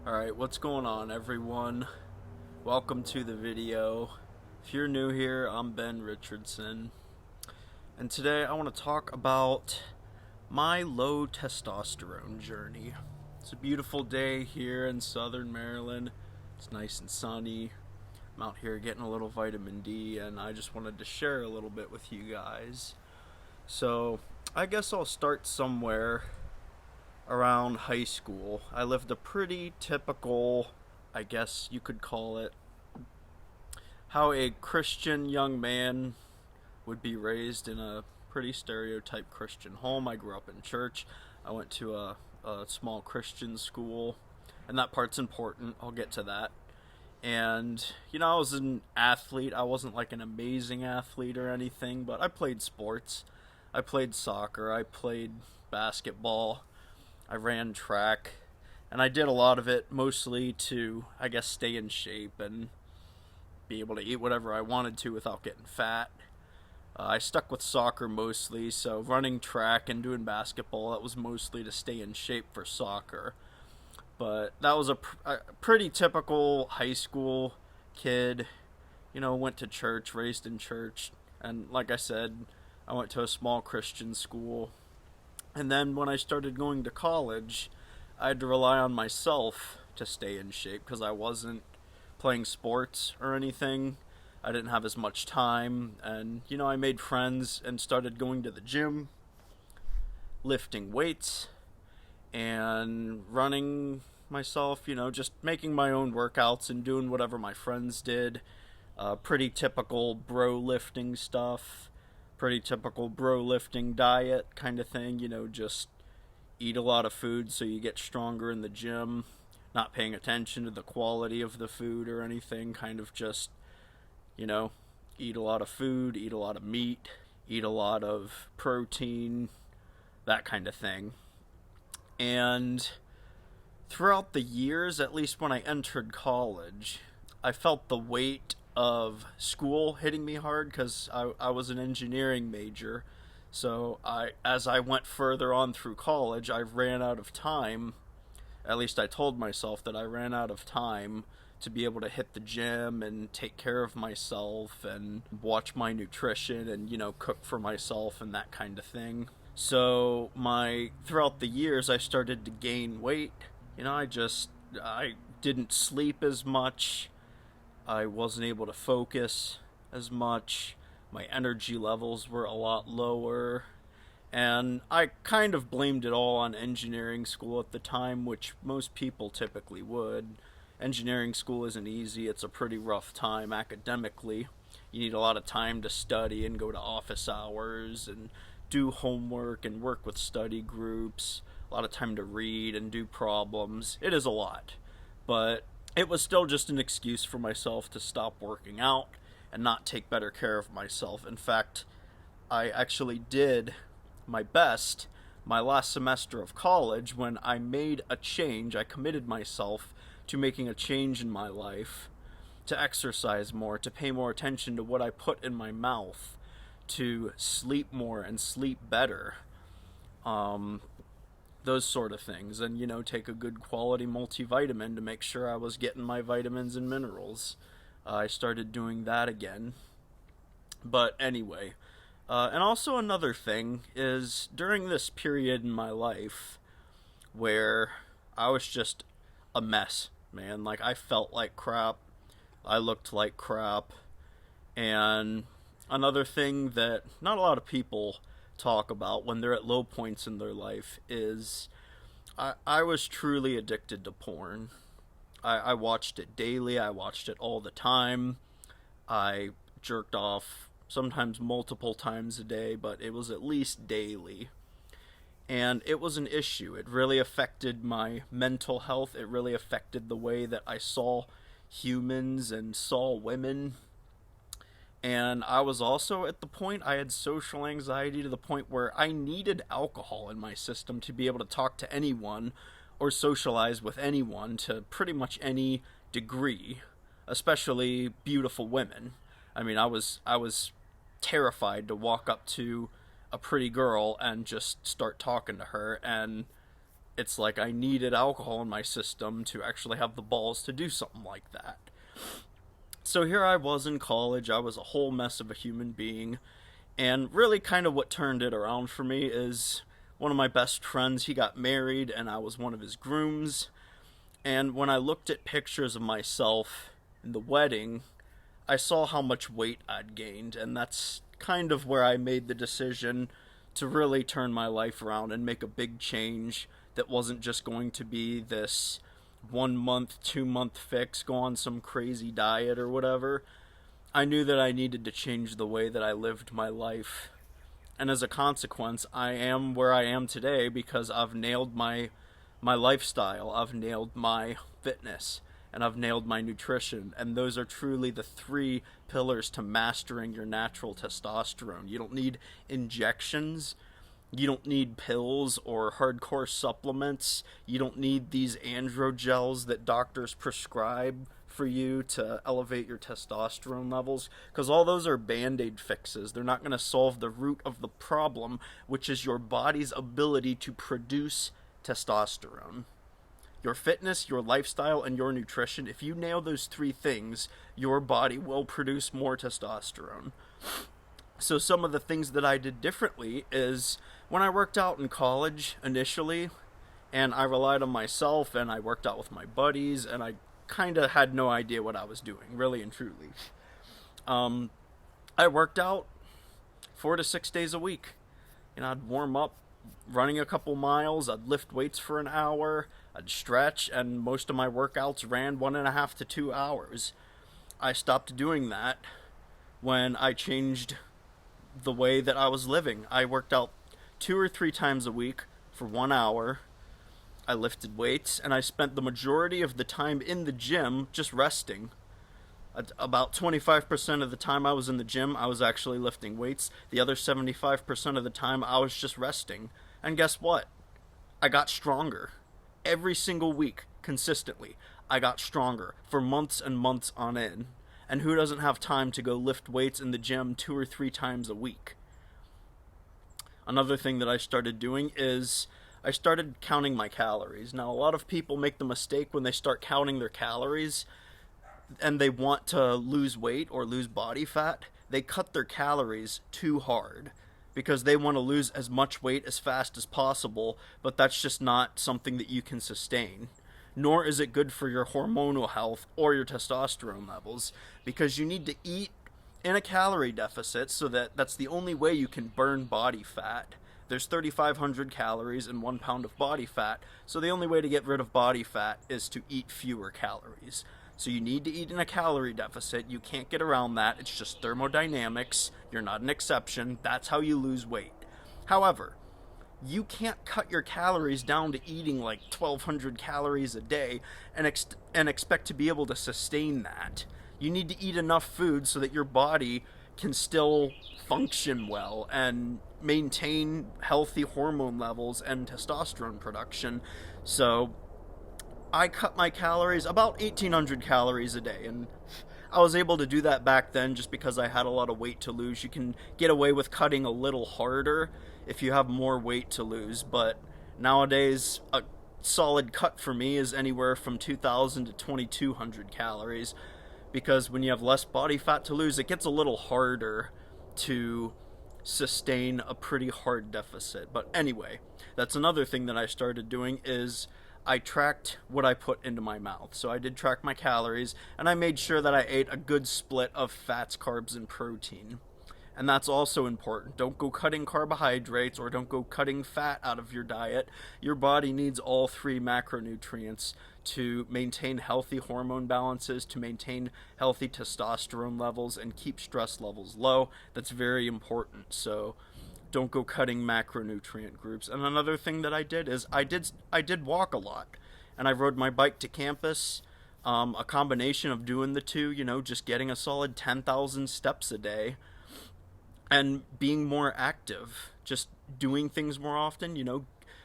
Alright, what's going on, everyone? Welcome to the video. If you're new here, I'm Ben Richardson, and today I want to talk about my low testosterone journey. It's a beautiful day here in southern Maryland. It's nice and sunny. I'm out here getting a little vitamin D, and I just wanted to share a little bit with you guys. So, I guess I'll start somewhere around high school. I lived a pretty typical, I guess you could call it, how a Christian young man would be raised in a pretty stereotyped Christian home. I grew up in church. I went to a small Christian school, and that part's important. I'll get to that. And, I was an athlete. I wasn't like an amazing athlete or anything, but I played sports. I played soccer. I played basketball. I ran track, and I did a lot of it mostly to, I guess, stay in shape and be able to eat whatever I wanted to without getting fat. I stuck with soccer mostly, so running track and doing basketball, that was mostly to stay in shape for soccer. But that was a pretty typical high school kid, went to church, raised in church, and like I said, I went to a small Christian school. And then when I started going to college, I had to rely on myself to stay in shape because I wasn't playing sports or anything. I didn't have as much time, and I made friends and started going to the gym, lifting weights, and running myself, just making my own workouts and doing whatever my friends did. Pretty typical bro lifting stuff. Pretty typical bro lifting diet kind of thing, just eat a lot of food so you get stronger in the gym, not paying attention to the quality of the food or anything, kind of just, eat a lot of food, eat a lot of meat, eat a lot of protein, that kind of thing. And throughout the years, at least when I entered college, I felt the weight of school hitting me hard because I was an engineering major. So as I went further on through college, I ran out of time. At least I told myself that I ran out of time to be able to hit the gym and take care of myself and watch my nutrition and, cook for myself and that kind of thing. So throughout the years, I started to gain weight. I didn't sleep as much. I wasn't able to focus as much. My energy levels were a lot lower. And I kind of blamed it all on engineering school at the time, which most people typically would. Engineering school isn't easy. It's a pretty rough time academically. You need a lot of time to study and go to office hours and do homework and work with study groups. A lot of time to read and do problems. It is a lot. But it was still just an excuse for myself to stop working out and not take better care of myself. In fact, I actually did my best my last semester of college when I made a change. I committed myself to making a change in my life, to exercise more, to pay more attention to what I put in my mouth, to sleep more and sleep better. Those sort of things, and take a good quality multivitamin to make sure I was getting my vitamins and minerals. I started doing that again. But anyway, and also another thing is during this period in my life where I was just a mess, man. Like, I felt like crap, I looked like crap, and another thing that not a lot of people talk about when they're at low points in their life is I was truly addicted to porn. I watched it daily. I watched it all the time. I jerked off sometimes multiple times a day, but it was at least daily. And it was an issue. It really affected my mental health. It really affected the way that I saw humans and saw women. And I was also at the point, I had social anxiety to the point where I needed alcohol in my system to be able to talk to anyone or socialize with anyone to pretty much any degree, especially beautiful women. I mean, I was terrified to walk up to a pretty girl and just start talking to her, and it's like I needed alcohol in my system to actually have the balls to do something like that. So here I was in college, I was a whole mess of a human being, and really kind of what turned it around for me is one of my best friends, he got married and I was one of his grooms, and when I looked at pictures of myself in the wedding, I saw how much weight I'd gained, and that's kind of where I made the decision to really turn my life around and make a big change that wasn't just going to be this 1 month, 2 month fix, go on some crazy diet or whatever. I knew that I needed to change the way that I lived my life. And as a consequence, I am where I am today because I've nailed my lifestyle, I've nailed my fitness, and I've nailed my nutrition. And those are truly the 3 pillars to mastering your natural testosterone. You don't need injections. You don't need pills or hardcore supplements. You don't need these androgels that doctors prescribe for you to elevate your testosterone levels, because all those are band-aid fixes. They're not going to solve the root of the problem, which is your body's ability to produce testosterone. Your fitness, your lifestyle, and your nutrition, if you nail those 3 things, your body will produce more testosterone. So some of the things that I did differently is when I worked out in college initially, and I relied on myself, and I worked out with my buddies, and I kind of had no idea what I was doing, really and truly. I worked out 4 to 6 days a week. I'd warm up running a couple miles, I'd lift weights for an hour, I'd stretch, and most of my workouts ran 1.5 to 2 hours. I stopped doing that when I changed the way that I was living. I worked out 2 or 3 times a week for 1 hour. I lifted weights, and I spent the majority of the time in the gym just resting. About 25% of the time I was in the gym, I was actually lifting weights. The other 75% of the time, I was just resting. And guess what? I got stronger. Every single week, consistently, I got stronger for months and months on end. And who doesn't have time to go lift weights in the gym 2 or 3 times a week? Another thing that I started doing is I started counting my calories. Now, a lot of people make the mistake when they start counting their calories and they want to lose weight or lose body fat. They cut their calories too hard because they want to lose as much weight as fast as possible, but that's just not something that you can sustain. Nor is it good for your hormonal health or your testosterone levels, because you need to eat in a calorie deficit, so that's the only way you can burn body fat. There's 3,500 calories in 1 pound of body fat, so the only way to get rid of body fat is to eat fewer calories. So you need to eat in a calorie deficit. You can't get around that. It's just thermodynamics. You're not an exception. That's how you lose weight. However, you can't cut your calories down to eating like 1,200 calories a day and expect to be able to sustain that. You need to eat enough food so that your body can still function well and maintain healthy hormone levels and testosterone production. So I cut my calories about 1,800 calories a day, and I was able to do that back then just because I had a lot of weight to lose. You can get away with cutting a little harder if you have more weight to lose, but nowadays a solid cut for me is anywhere from 2,000 to 2,200 calories, because when you have less body fat to lose, it gets a little harder to sustain a pretty hard deficit. But anyway, that's another thing that I started doing is I tracked what I put into my mouth. So I did track my calories, and I made sure that I ate a good split of fats, carbs, and protein. And that's also important. Don't go cutting carbohydrates or don't go cutting fat out of your diet. Your body needs all 3 macronutrients to maintain healthy hormone balances, to maintain healthy testosterone levels, and keep stress levels low. That's very important. So don't go cutting macronutrient groups. And another thing that I did is I did walk a lot, and I rode my bike to campus. A combination of doing the two, just getting a solid 10,000 steps a day and being more active, just doing things more often,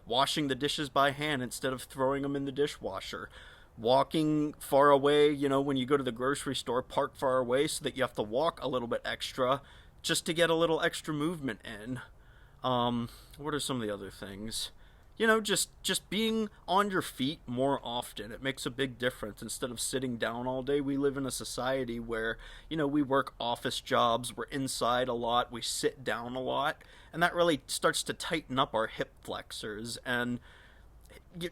washing the dishes by hand instead of throwing them in the dishwasher, walking far away, when you go to the grocery store, park far away so that you have to walk a little bit extra just to get a little extra movement in. What are some of the other things? just being on your feet more often. It makes a big difference. Instead of sitting down all day, we live in a society where, we work office jobs, we're inside a lot, we sit down a lot, and that really starts to tighten up our hip flexors. And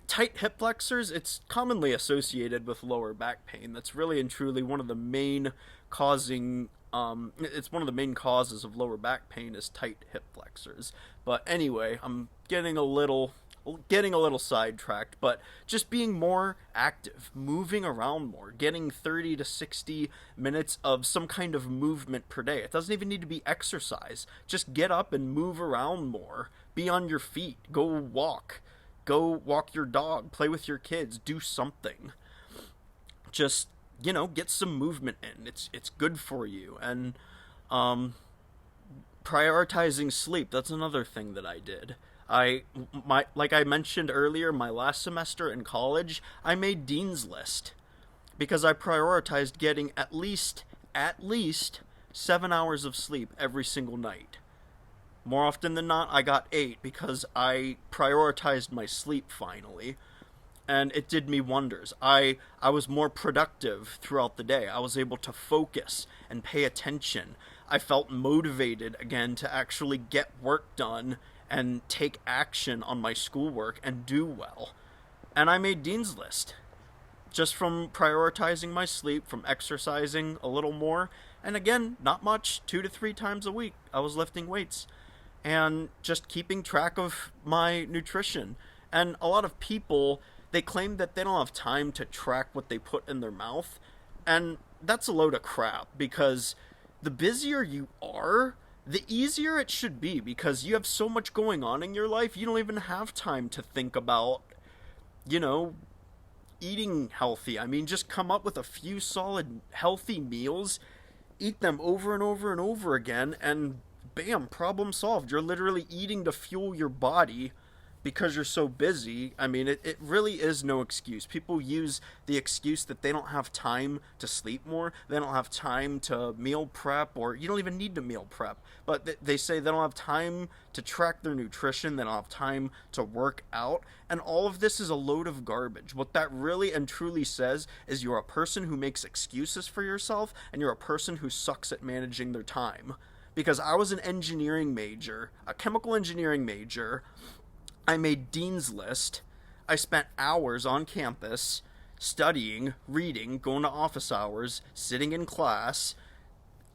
tight hip flexors, it's commonly associated with lower back pain. That's really and truly one of the main causing it's one of the main causes of lower back pain is tight hip flexors. But anyway, I'm getting a little sidetracked, but just being more active, moving around more, getting 30 to 60 minutes of some kind of movement per day. It doesn't even need to be exercise. Just get up and move around more. Be on your feet. Go walk your dog, play with your kids, do something. Just, get some movement in. It's good for you. And prioritizing sleep, that's another thing that I did. Like I mentioned earlier, my last semester in college, I made Dean's List because I prioritized getting at least 7 hours of sleep every single night. More often than not, I got 8 because I prioritized my sleep finally, and it did me wonders. I was more productive throughout the day. I was able to focus and pay attention. I felt motivated again to actually get work done and take action on my schoolwork and do well. And I made Dean's List just from prioritizing my sleep, from exercising a little more, and again, not much, 2 to 3 times a week I was lifting weights, and just keeping track of my nutrition. And a lot of people, they claim that they don't have time to track what they put in their mouth, and that's a load of crap, because the busier you are, the easier it should be, because you have so much going on in your life, you don't even have time to think about, eating healthy. I mean, just come up with a few solid, healthy meals, eat them over and over and over again, and bam, problem solved. You're literally eating to fuel your body because you're so busy. I mean, it really is no excuse. People use the excuse that they don't have time to sleep more, they don't have time to meal prep, or you don't even need to meal prep, but they say they don't have time to track their nutrition, they don't have time to work out, and all of this is a load of garbage. What that really and truly says is you're a person who makes excuses for yourself, and you're a person who sucks at managing their time. Because I was an engineering major, a chemical engineering major, I made Dean's List. I spent hours on campus studying, reading, going to office hours, sitting in class,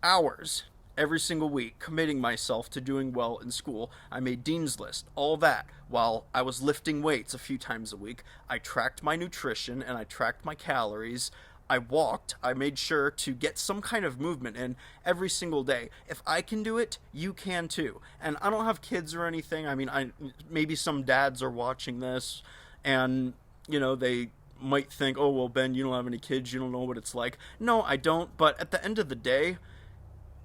hours every single week, committing myself to doing well in school. I made Dean's List, all that, while I was lifting weights a few times a week. I tracked my nutrition and I tracked my calories. I walked. I made sure to get some kind of movement in every single day. If I can do it, you can too. And I don't have kids or anything. I mean, maybe some dads are watching this and, they might think, oh, well, Ben, you don't have any kids. You don't know what it's like. No, I don't. But at the end of the day,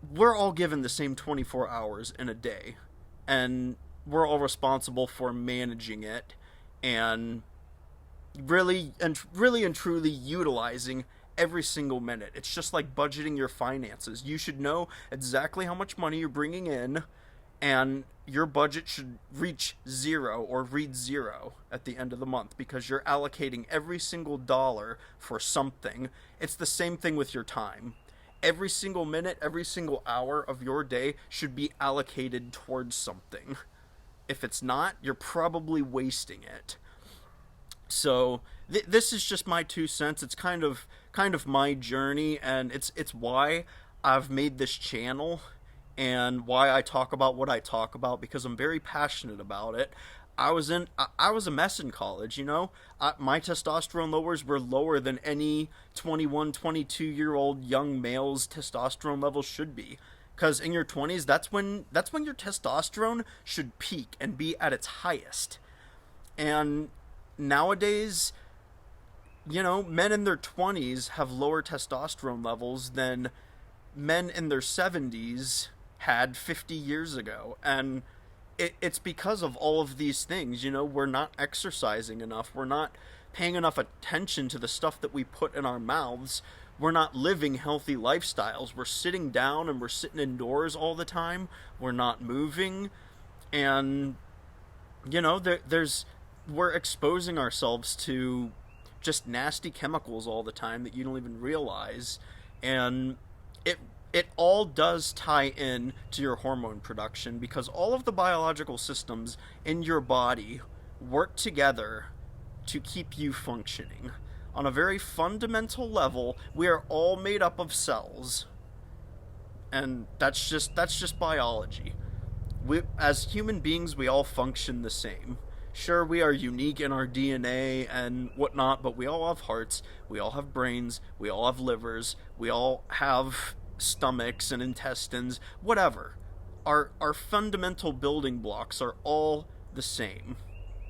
we're all given the same 24 hours in a day. And we're all responsible for managing it and really and truly utilizing every single minute. It's just like budgeting your finances. You should know exactly how much money you're bringing in, and your budget should reach 0 or read 0 at the end of the month, because you're allocating every single dollar for something. It's the same thing with your time. Every single minute, every single hour of your day should be allocated towards something. If it's not, you're probably wasting it. So this is just my 2 cents. It's kind of my journey, and it's why I've made this channel and why I talk about what I talk about, because I'm very passionate about it. I was a mess in college, my testosterone levels were lower than any 21, 22-year-old young male's testosterone levels should be. Because in your 20s, that's when your testosterone should peak and be at its highest. And nowadays, men in their 20s have lower testosterone levels than men in their 70s had 50 years ago. And it's because of all of these things. We're not exercising enough. We're not paying enough attention to the stuff that we put in our mouths. We're not living healthy lifestyles. We're sitting down and we're sitting indoors all the time. We're not moving. And, there's we're exposing ourselves to just nasty chemicals all the time that you don't even realize, and it all does tie in to your hormone production, because all of the biological systems in your body work together to keep you functioning. On a very fundamental level, we are all made up of cells, and that's just biology. We, as human beings, we all function the same. Sure, we are unique in our DNA and whatnot, but we all have hearts, we all have brains, we all have livers, we all have stomachs and intestines, whatever. Our fundamental building blocks are all the same.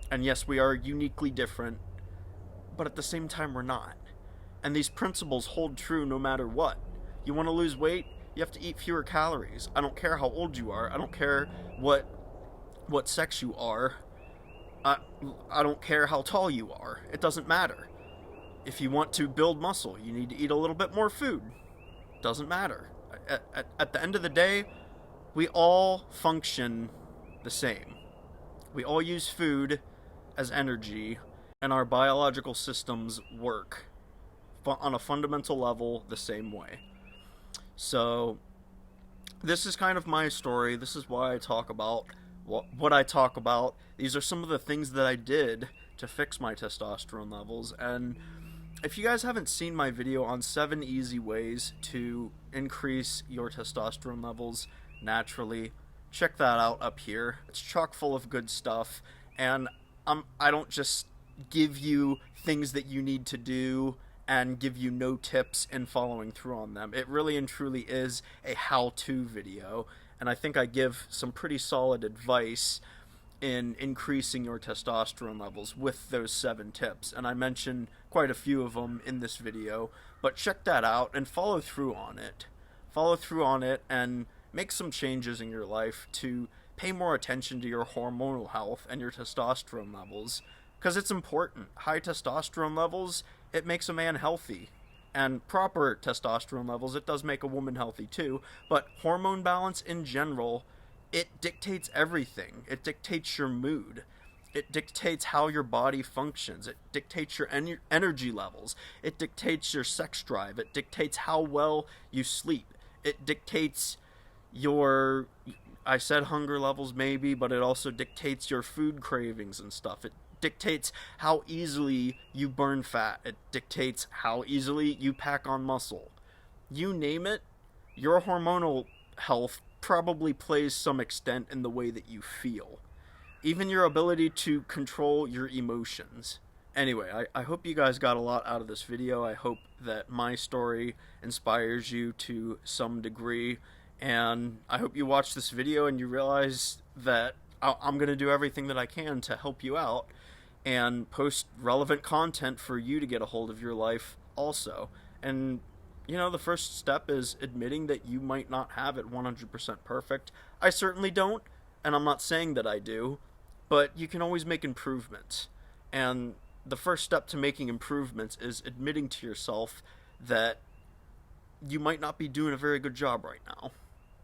And yes, we are uniquely different, but at the same time, we're not. And these principles hold true no matter what. You want to lose weight? You have to eat fewer calories. I don't care how old you are. I don't care what sex you are. I don't care how tall you are. It doesn't matter. If you want to build muscle, you need to eat a little bit more food. Doesn't matter. At the end of the day, we all function the same. We all use food as energy, and our biological systems work on a fundamental level the same way. So, this is kind of my story. This is why I talk about what I talk about. These are some of the things that I did to fix my testosterone levels. And if you guys haven't seen my video on 7 easy ways to increase your testosterone levels naturally, check that out up here. It's chock full of good stuff, and I don't just give you things that you need to do and give you no tips in following through on them. It really and truly is a how-to video, and I think I give some pretty solid advice in increasing your testosterone levels with those 7 tips, and I mentioned quite a few of them in this video, but check that out and follow through on it. Follow through on it and make some changes in your life to pay more attention to your hormonal health and your testosterone levels, because it's important. High testosterone levels, it makes a man healthy, and proper testosterone levels, it does make a woman healthy too, but hormone balance in general, it dictates everything. It dictates your mood. It dictates how your body functions. It dictates your energy levels. It dictates your sex drive. It dictates how well you sleep. It dictates your, I said hunger levels maybe, but it also dictates your food cravings and stuff. It dictates how easily you burn fat. It dictates how easily you pack on muscle. You name it, your hormonal health probably plays some extent in the way that you feel. Even your ability to control your emotions. Anyway, I hope you guys got a lot out of this video. I hope that my story inspires you to some degree, and I hope you watch this video and you realize that I'm going to do everything that I can to help you out and post relevant content for you to get a hold of your life also. And you know, the first step is admitting that you might not have it 100% perfect. I certainly don't, and I'm not saying that I do, but you can always make improvements. And the first step to making improvements is admitting to yourself that you might not be doing a very good job right now.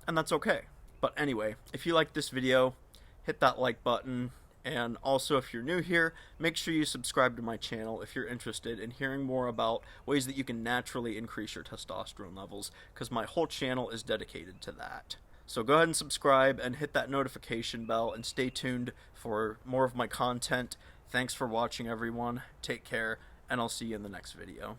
And that's okay. But anyway, if you like this video, hit that like button. And also, if you're new here, make sure you subscribe to my channel if you're interested in hearing more about ways that you can naturally increase your testosterone levels, because my whole channel is dedicated to that. So go ahead and subscribe and hit that notification bell and stay tuned for more of my content. Thanks for watching, everyone. Take care, and I'll see you in the next video.